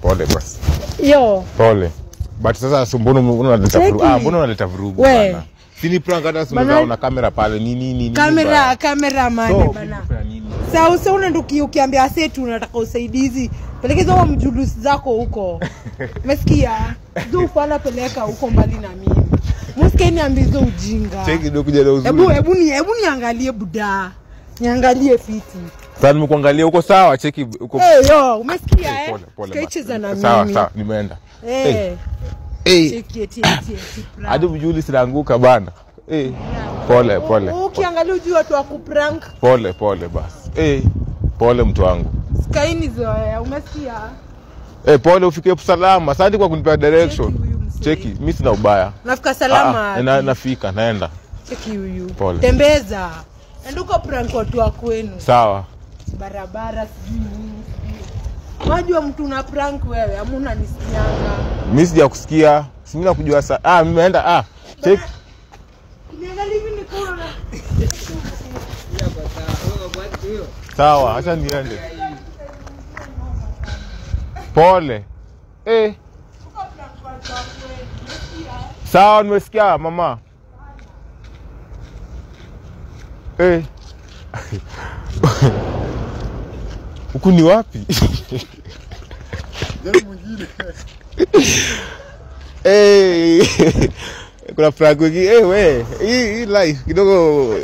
Pole basi. Yo. Pole. But sasa mbona unaleta vurugu? Mbona unaleta vurugu bana? Sini prank hata una kamera pale nini. Kamera mane bana. Sasa unanduki ukiambia setu unataka usaidizi. Pelekeza wa mjulusi zako huko. Umesikia? Ndio ufala peleka huko mbali na mimi. Msikie niambizo ujinga. Cheki ndio kuja leo uzuri. Hebu niangalie buda. Niangalie fiti. Sasa nimekuangalia uko sawa, cheki uko. Yo, umesikia Pole. Sketches na mimi. Sawa, nimeenda. Cheki. Hadi mjuli sinaanguka bana. Pole. Ukiangalia ujue watu wa kuprank. Pole basi. Pole mtu wangu. Skaini zoea, umesikia? Pole ufike salama. Asante kwa kunipa direction. Cheki, mimi sina ubaya. Nafika salama. Nafika, naenda. Cheki huyu. Pole. Tembeza. Nduko prank watu wa kwenu. Sawa. Barabara sijui nini. Unajua mtu una prank wewe, hamuna nisikianga. Mimi sija kusikia. Mimi nakujua sasa. Mimi naenda. Cheki. Niangalie mimi niko na. Sawa, acha niende. Pole. Sawa, nimesikia mama. Huku ni wapi? Jaribu mwingine. Kuna prank wiki. Hii life kidogo